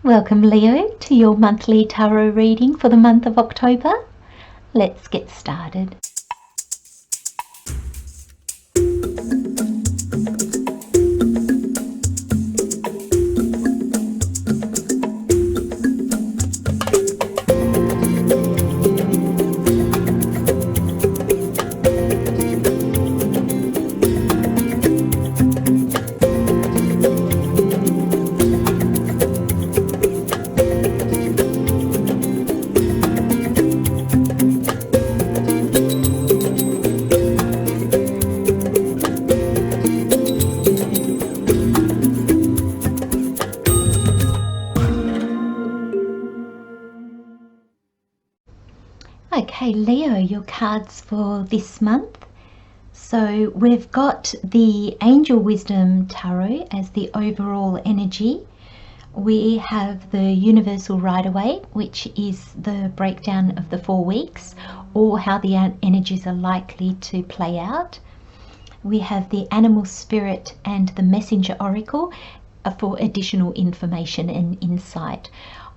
Welcome, Leo, to your monthly tarot reading for the month of October. Let's get started. Okay, Leo, your cards for this month. So we've got the Angel Wisdom Tarot as the overall energy. We have the Universal Rider-Waite, which is the breakdown of the 4 weeks or how the energies are likely to play out. We have the Animal Spirit and the Messenger Oracle for additional information and insight.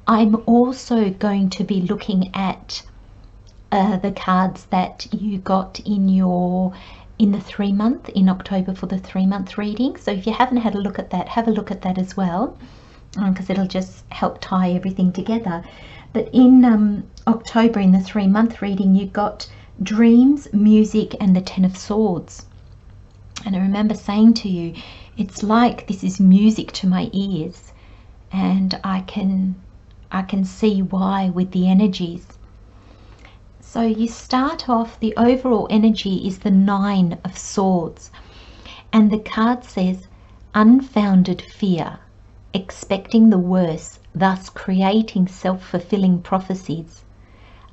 I'm also going to be looking at the cards that you got in the 3-month in October for the 3-month reading. So if you haven't had a look at that, have a look at that as well, because it'll just help tie everything together. But in October, in the 3-month reading, you got dreams, music, and the 10 of Swords. And I remember saying to you, it's like this is music to my ears, and I can see why with the energies. So you start off, the overall energy is the 9 of Swords, and the card says unfounded fear, expecting the worst, thus creating self-fulfilling prophecies,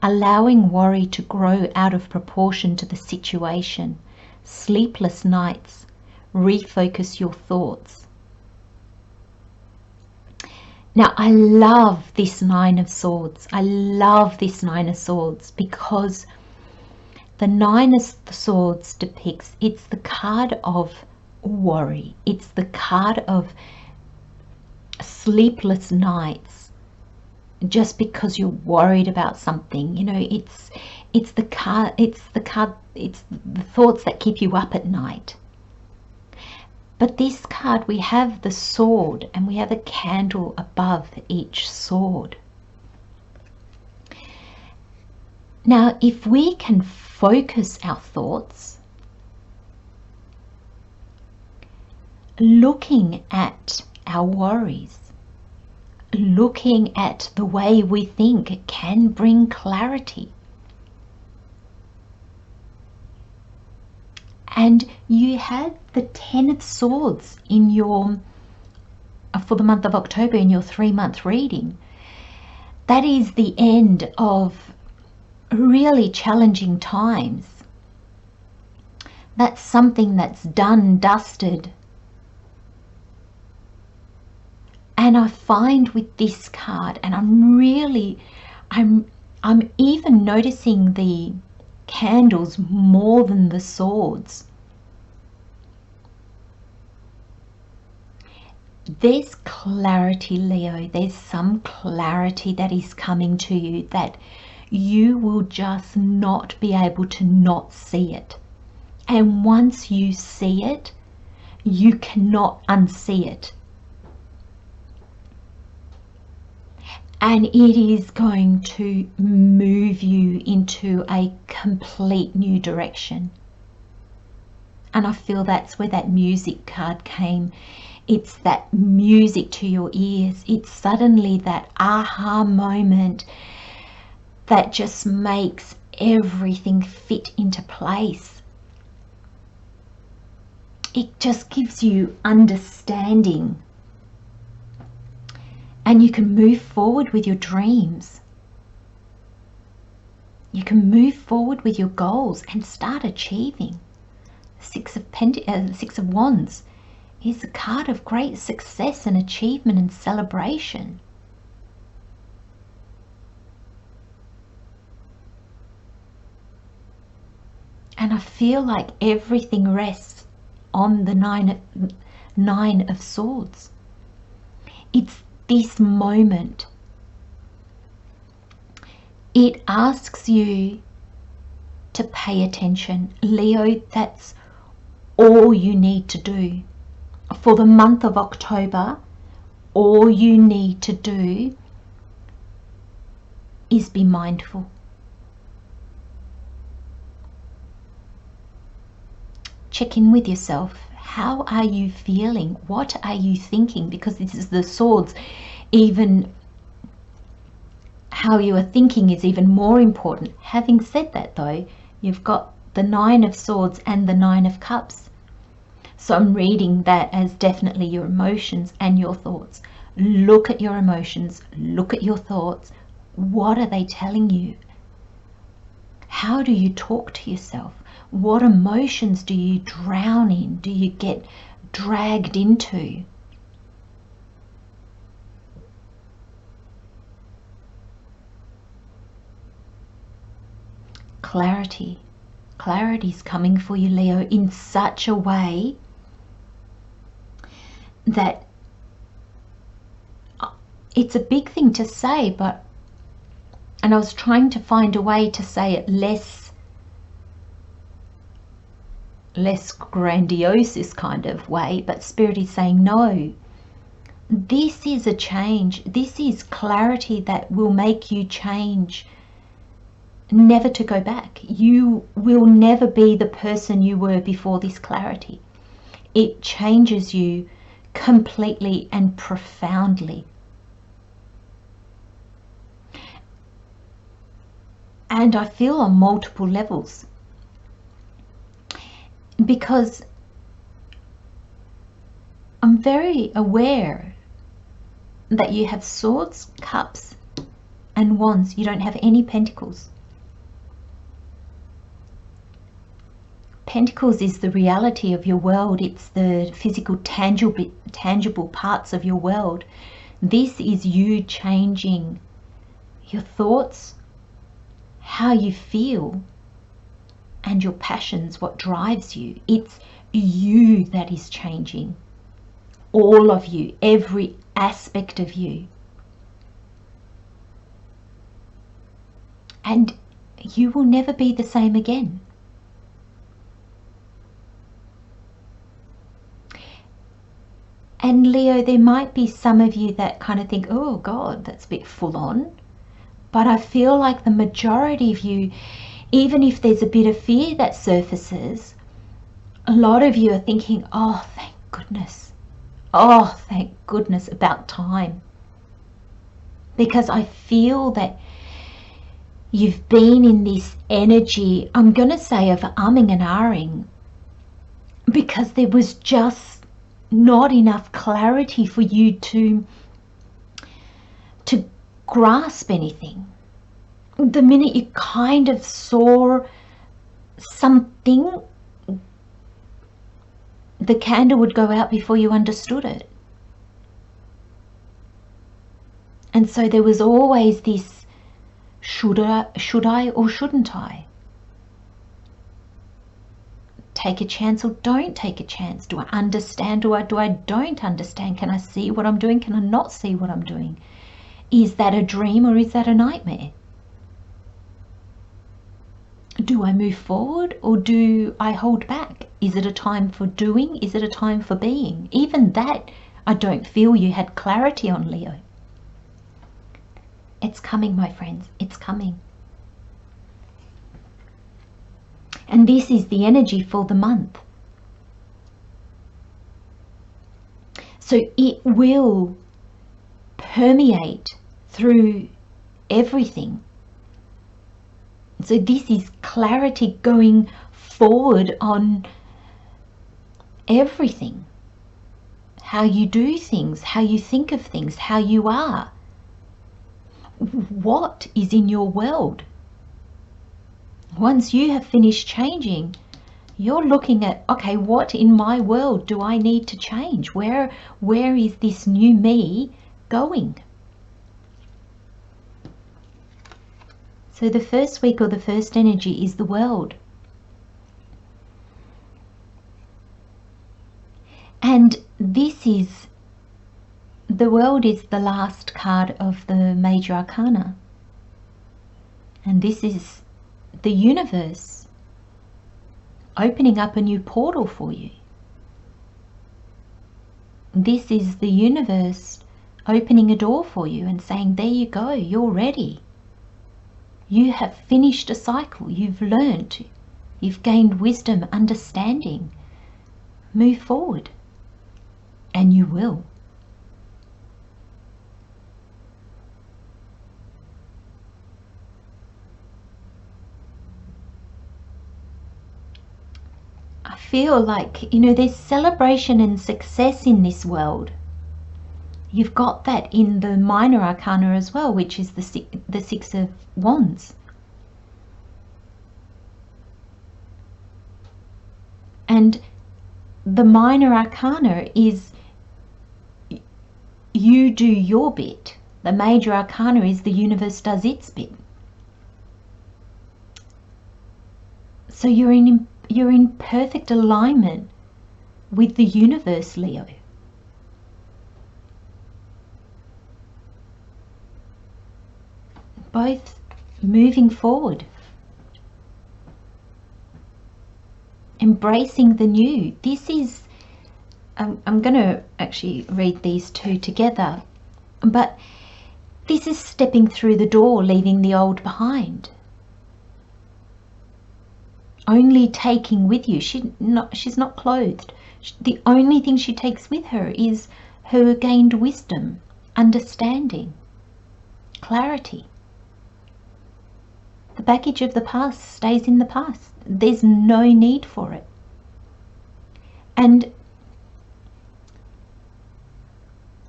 allowing worry to grow out of proportion to the situation, sleepless nights, refocus your thoughts. Now, I love this 9 of Swords. I love this 9 of Swords because the 9 of Swords depicts, it's the card of worry. It's the card of sleepless nights just because you're worried about something. You know, it's the thoughts that keep you up at night. But this card, we have the sword and we have a candle above each sword. Now, if we can focus our thoughts, looking at our worries, looking at the way we think can bring clarity. And you had the 10 of Swords in your, for the month of October, in your 3-month reading. That is the end of really challenging times. That's something that's done, dusted. And I find with this card, and I'm even noticing the candles more than the swords. There's clarity, Leo. There's some clarity that is coming to you that you will just not be able to not see it. And once you see it, you cannot unsee it. And it is going to move you into a complete new direction. And I feel that's where that music card came. It's that music to your ears. It's suddenly that aha moment that just makes everything fit into place. It just gives you understanding. And you can move forward with your dreams. You can move forward with your goals and start achieving. Six of Wands is a card of great success and achievement and celebration. And I feel like everything rests on the nine of Swords. It's this moment, it asks you to pay attention. Leo, that's all you need to do. For the month of October, all you need to do is be mindful. Check in with yourself. How are you feeling? What are you thinking? Because this is the swords. Even how you are thinking is even more important. Having said that though, you've got the Nine of Swords and the Nine of Cups. So I'm reading that as definitely your emotions and your thoughts. Look at your emotions, look at your thoughts. What are they telling you? How do you talk to yourself? What emotions do you drown in? Do you get dragged into? Clarity. Clarity is coming for you, Leo, in such a way that it's a big thing to say, and I was trying to find a way to say it less grandiose, this kind of way, but Spirit is saying no. This is a change. This is clarity that will make you change, never to go back. You will never be the person you were before this clarity. It changes you completely and profoundly. And I feel on multiple levels, because I'm very aware that you have swords, cups and wands. You don't have any pentacles. Pentacles is the reality of your world. It's the physical, tangible parts of your world. This is you changing your thoughts, how you feel, and your passions, what drives you. It's you that is changing. All of you, every aspect of you. And you will never be the same again. And Leo, there might be some of you that kind of think, oh God, that's a bit full on. But I feel like the majority of you, even if there's a bit of fear that surfaces, a lot of you are thinking, oh, thank goodness. Oh, thank goodness, about time. Because I feel that you've been in this energy, I'm going to say, of umming and ahhing, because there was just not enough clarity for you to grasp anything. The minute you kind of saw something, the candle would go out before you understood it. And so there was always this, should I or shouldn't I? Take a chance or don't take a chance? Do I understand or do I don't understand? Can I see what I'm doing? Can I not see what I'm doing? Is that a dream or is that a nightmare? Do I move forward or do I hold back? Is it a time for doing? Is it a time for being? Even that, I don't feel you had clarity on, Leo. It's coming, my friends. It's coming. And this is the energy for the month. So it will permeate through everything. So this is clarity going forward on everything. How you do things, how you think of things, how you are. What is in your world? Once you have finished changing, you're looking at, okay, what in my world do I need to change? Where is this new me going? So the first week or the first energy is the world. And this is The World is the last card of the Major Arcana. And this is the universe opening up a new portal for you. This is the universe opening a door for you and saying, there you go, you're ready. You have finished a cycle, you've learnt, you've gained wisdom, understanding. Move forward, and you will. I feel like, you know, there's celebration and success in this world. You've got that in the Minor Arcana as well, which is the Six of Wands. And the Minor Arcana is you do your bit. The Major Arcana is the universe does its bit. So you're in perfect alignment with the universe, Leo. Both moving forward, embracing the new. This is, I'm going to actually read these two together, but this is stepping through the door, leaving the old behind. Only taking with you, she's not clothed. The only thing she takes with her is her gained wisdom, understanding, clarity. The baggage of the past stays in the past. There's no need for it. And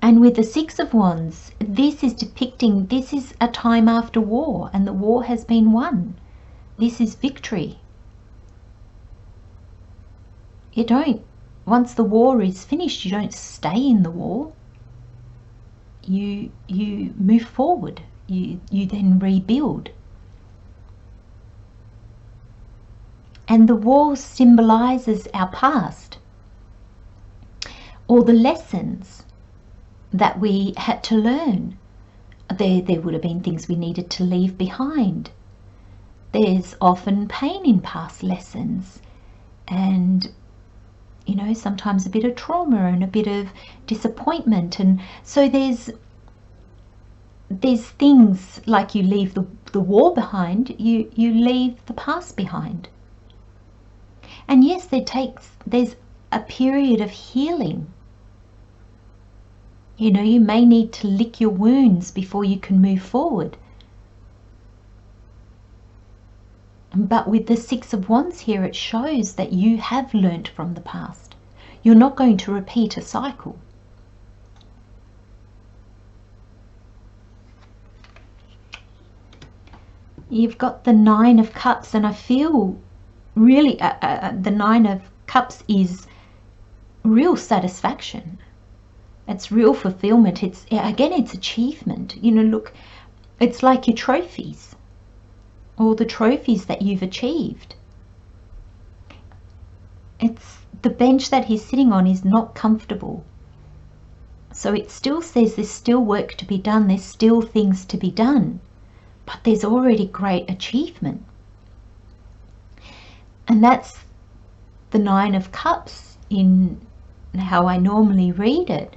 with the Six of Wands, this is depicting, this is a time after war, and the war has been won. This is victory. You don't, once the war is finished, you don't stay in the war. You move forward. You then rebuild. And the war symbolizes our past, or the lessons that we had to learn. There would have been things we needed to leave behind. There's often pain in past lessons, and you know, sometimes a bit of trauma and a bit of disappointment. And so there's things like you leave the war behind, you leave the past behind. And yes, there's a period of healing. You know, you may need to lick your wounds before you can move forward. But with the Six of Wands here, it shows that you have learnt from the past. You're not going to repeat a cycle. You've got the Nine of Cups, and I feel really the Nine of Cups is real satisfaction. It's real fulfillment. It's achievement. You know, look, it's like your trophies, all the trophies that you've achieved. It's the bench that he's sitting on is not comfortable. So it still says there's still work to be done. There's still things to be done, but there's already great achievement. And that's the Nine of Cups in how I normally read it.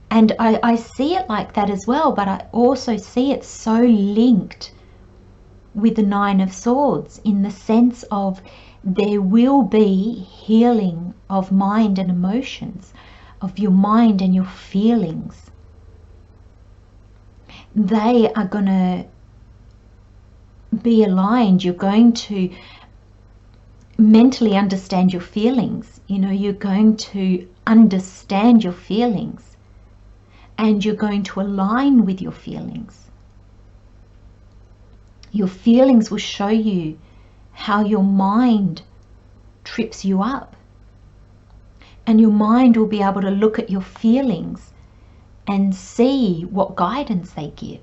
And I see it like that as well, but I also see it so linked with the Nine of Swords, in the sense of there will be healing of mind and emotions, of your mind and your feelings. They are going to be aligned. You're going to mentally understand your feelings. You know, you're going to understand your feelings, and you're going to align with your feelings. Your feelings will show you how your mind trips you up, and your mind will be able to look at your feelings and see what guidance they give,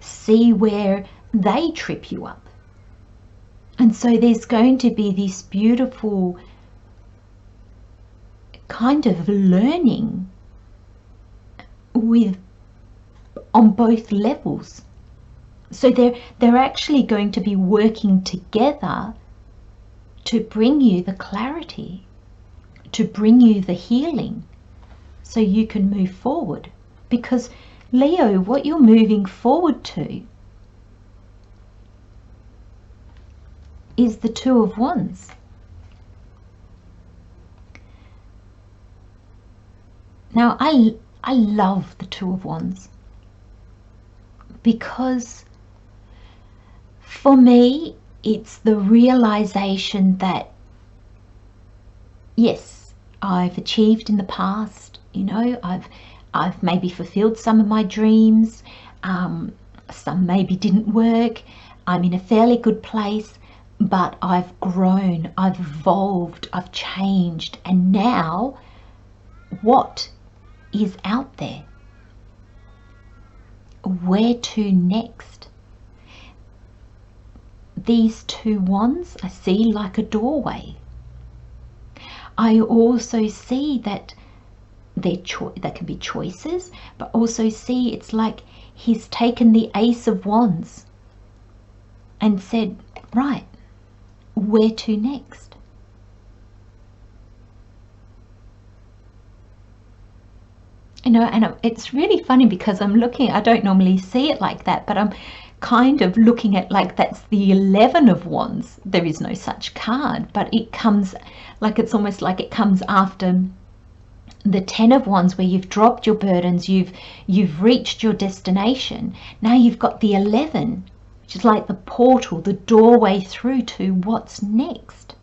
see where they trip you up. And so there's going to be this beautiful kind of learning with on both levels. So they're actually going to be working together to bring you the clarity, to bring you the healing, so you can move forward. Because Leo, what you're moving forward to is the Two of Wands. Now I love the Two of Wands, because for me it's the realization that yes, I've achieved in the past, you know, I've maybe fulfilled some of my dreams, some maybe didn't work, I'm in a fairly good place, but I've grown, I've evolved, I've changed, and now what is out there? Where to next? These two wands I see like a doorway. I also see that there can be choices, but also see it's like he's taken the Ace of Wands and said, right, where to next? You know, and it's really funny because I'm looking, I don't normally see it like that, but I'm kind of looking at like that's the 11 of Wands. There is no such card, but it comes like, it's almost like it comes after the 10 of Wands, where you've dropped your burdens, you've reached your destination. Now you've got the 11, which is like the portal, the doorway through to what's next.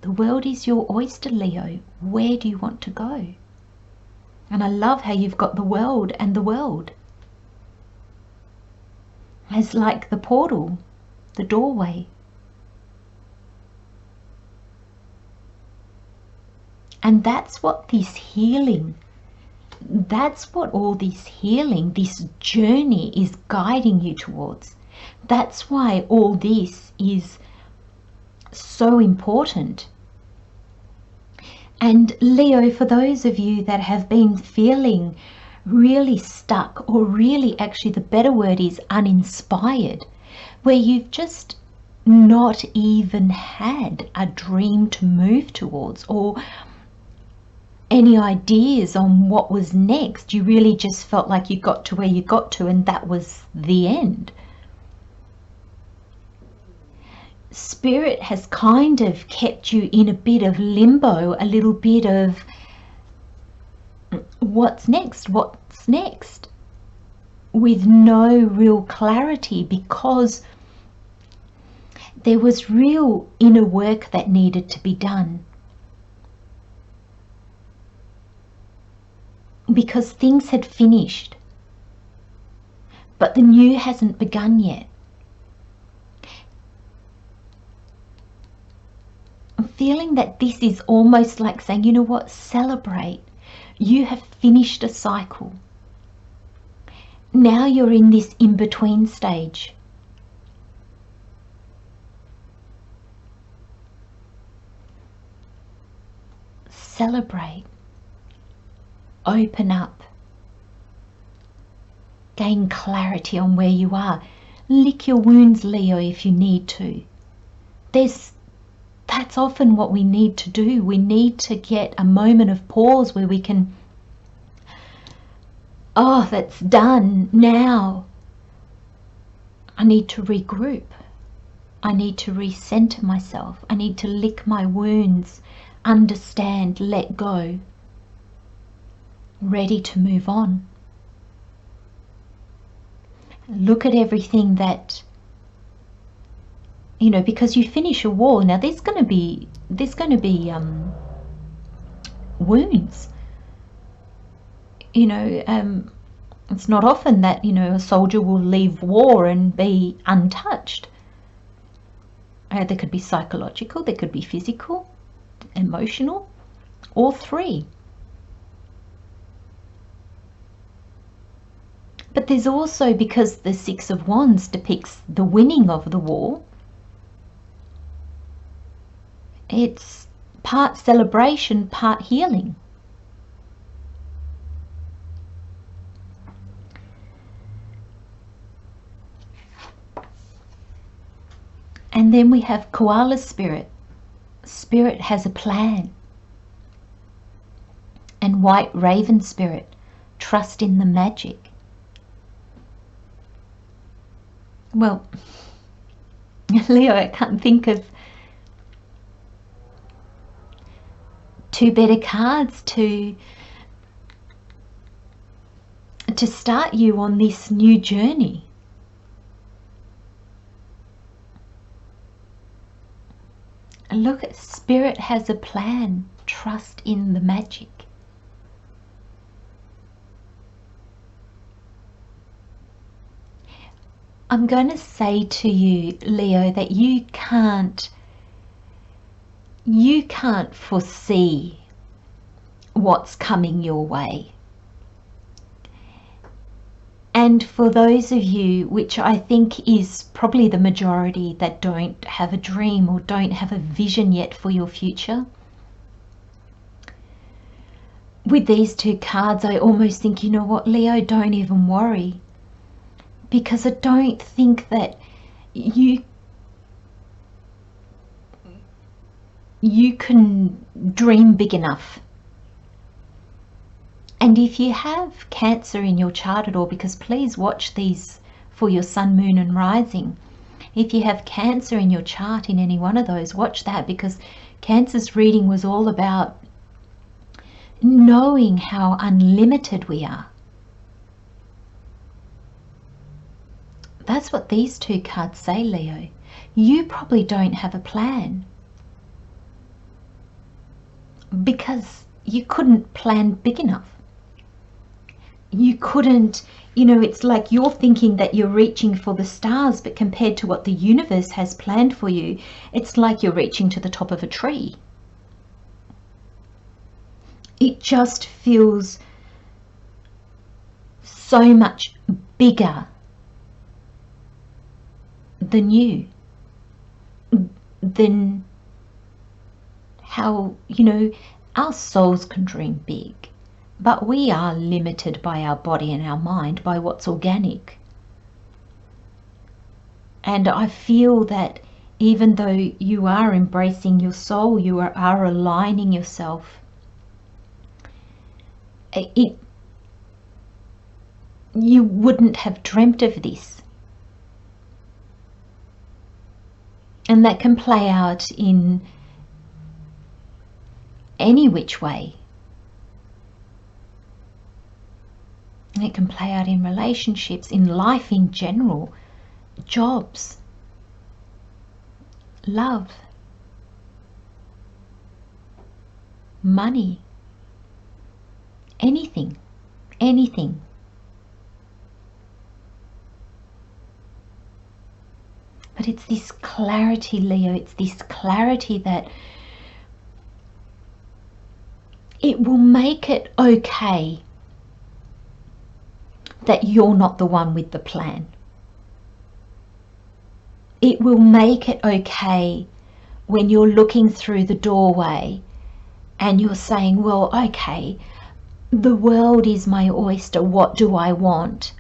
The world is your oyster, Leo. Where do you want to go? And I love how you've got the world and the world as like the portal, the doorway. And that's what this healing, that's what all this healing, this journey is guiding you towards. That's why all this is so important. And Leo, for those of you that have been feeling really stuck, or really, actually the better word is uninspired, where you've just not even had a dream to move towards, or any ideas on what was next, you really just felt like you got to where you got to and that was the end. Spirit has kind of kept you in a bit of limbo, a little bit of what's next, with no real clarity, because there was real inner work that needed to be done. Because things had finished, but the new hasn't begun yet. I'm feeling that this is almost like saying, you know what, celebrate. You have finished a cycle. Now you're in this in-between stage. Celebrate. Open up. Gain clarity on where you are. Lick your wounds, Leo, if you need to. That's often what we need to do. We need to get a moment of pause where we can, oh, that's done. Now I need to regroup. I need to recenter myself. I need to lick my wounds, understand, let go, ready to move on. Look at everything that, you know, because you finish a war. Now there's going to be wounds. You know, it's not often that, you know, a soldier will leave war and be untouched. There could be psychological, there could be physical, emotional, all three. But there's also, because the Six of Wands depicts the winning of the war, it's part celebration, part healing. And then we have koala spirit. Spirit has a plan. And white raven spirit, trust in the magic. Well, Leo, I can't think of two better cards to start you on this new journey. Look, Spirit has a plan. Trust in the magic. I'm going to say to you, Leo, that you can't foresee what's coming your way. And for those of you, which I think is probably the majority, that don't have a dream or don't have a vision yet for your future, with these two cards, I almost think, you know what, Leo, don't even worry. Because I don't think that you can dream big enough. And if you have Cancer in your chart at all, because please watch these for your sun, moon and rising. If you have Cancer in your chart in any one of those, watch that, because Cancer's reading was all about knowing how unlimited we are. That's what these two cards say, Leo. You probably don't have a plan because you couldn't plan big enough. You couldn't, you know, it's like you're thinking that you're reaching for the stars, but compared to what the universe has planned for you, it's like you're reaching to the top of a tree. It just feels so much bigger than you, than how, you know, our souls can dream big, but we are limited by our body and our mind, by what's organic. And I feel that even though you are embracing your soul, you are aligning yourself, you wouldn't have dreamt of this. And that can play out in any which way. And it can play out in relationships, in life in general, jobs, love, money, anything, anything. But it's this clarity, Leo, it's this clarity that it will make it okay that you're not the one with the plan. It will make it okay when you're looking through the doorway and you're saying, well, okay, the world is my oyster, what do I want?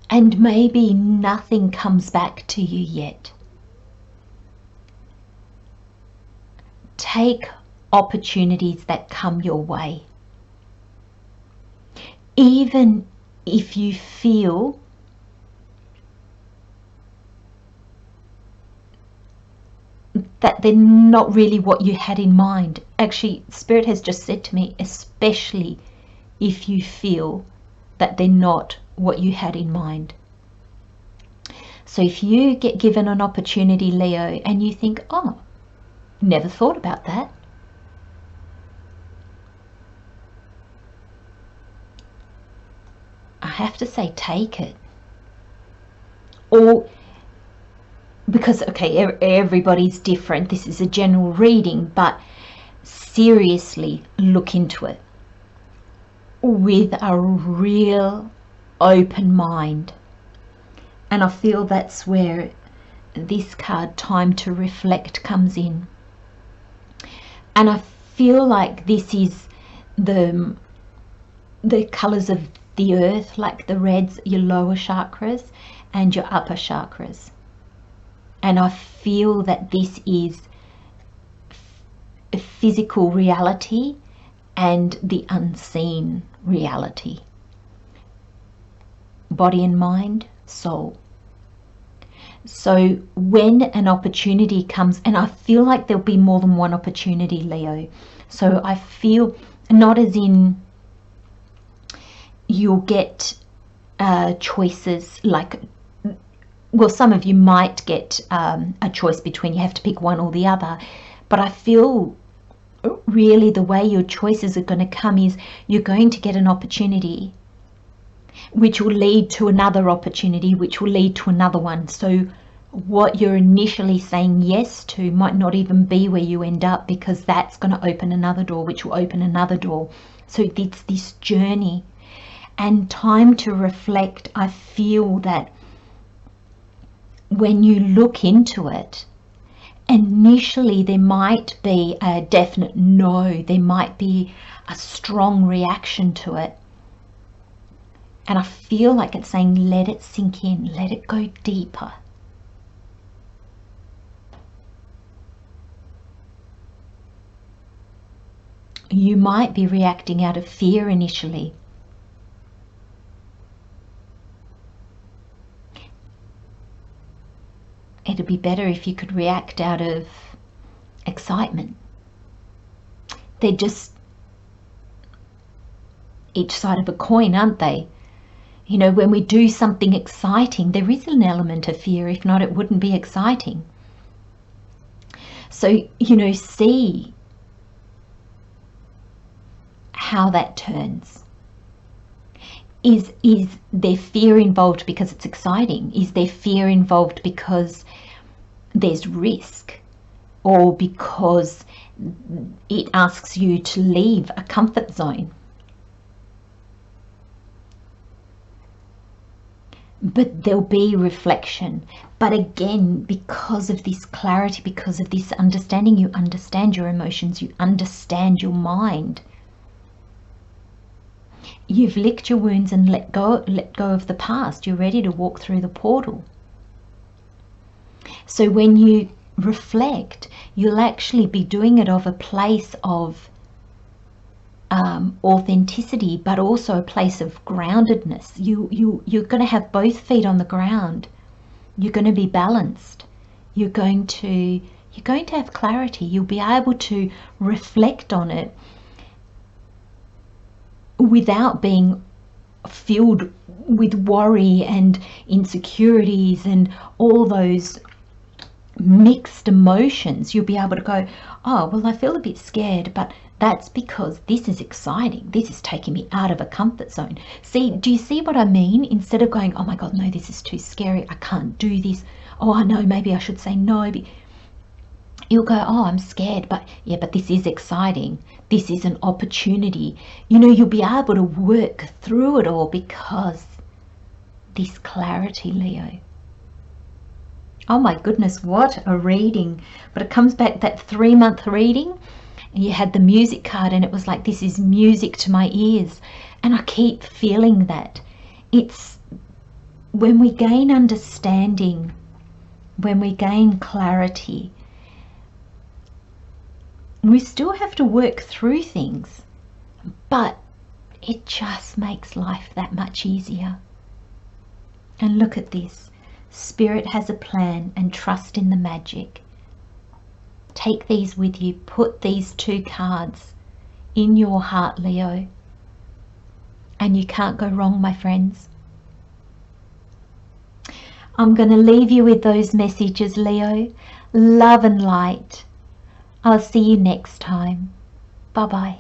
And maybe nothing comes back to you yet. Take opportunities that come your way. Even if you feel that they're not really what you had in mind. Actually, Spirit has just said to me, especially if you feel that they're not what you had in mind. So if you get given an opportunity, Leo, and you think, oh, never thought about that, I have to say, take it. Or, because, okay, everybody's different, this is a general reading, but seriously look into it with a real open mind. And I feel that's where this card, time to reflect, comes in. And I feel like this is the colors of the earth, like the reds, your lower chakras and your upper chakras. And I feel that this is a physical reality and the unseen reality. Body and mind, soul. So when an opportunity comes, and I feel like there'll be more than one opportunity, Leo. So I feel, not as in you'll get choices, like, well, some of you might get a choice between, you have to pick one or the other, but I feel really the way your choices are going to come is you're going to get an opportunity which will lead to another opportunity, which will lead to another one. So what you're initially saying yes to might not even be where you end up, because that's going to open another door, which will open another door. So it's this journey and time to reflect. I feel that when you look into it, initially there might be a definite no, there might be a strong reaction to it. And I feel like it's saying, let it sink in, let it go deeper. You might be reacting out of fear initially. It'd be better if you could react out of excitement. They're just each side of a coin, aren't they? You know, when we do something exciting, there is an element of fear. If not, it wouldn't be exciting. So, you know, see how that turns. Is there fear involved because it's exciting? Is there fear involved because there's risk, or because it asks you to leave a comfort zone? But there'll be reflection. But again, because of this clarity, because of this understanding, you understand your emotions, you understand your mind. You've licked your wounds and let go of the past. You're ready to walk through the portal. So when you reflect, you'll actually be doing it of a place of authenticity, but also a place of groundedness. You're going to have both feet on the ground. You're going to be balanced. You're going to have clarity. You'll be able to reflect on it without being filled with worry and insecurities and all those mixed emotions. You'll be able to go, oh, well, I feel a bit scared, but that's because this is exciting. This is taking me out of a comfort zone. See, do you see what I mean? Instead of going, oh my God, no, this is too scary. I can't do this. Oh, I know, maybe I should say no. You'll go, oh, I'm scared, but yeah, but this is exciting. This is an opportunity. You know, you'll be able to work through it all because this clarity, Leo. Oh my goodness, what a reading. But it comes back, that 3-month reading, and you had the music card, and it was like, this is music to my ears. And I keep feeling that. It's when we gain understanding, when we gain clarity, we still have to work through things, but it just makes life that much easier. And look at this. Spirit has a plan, and trust in the magic. Take these with you. Put these 2 cards in your heart, Leo. And you can't go wrong, my friends. I'm going to leave you with those messages, Leo. Love and light. I'll see you next time. Bye-bye.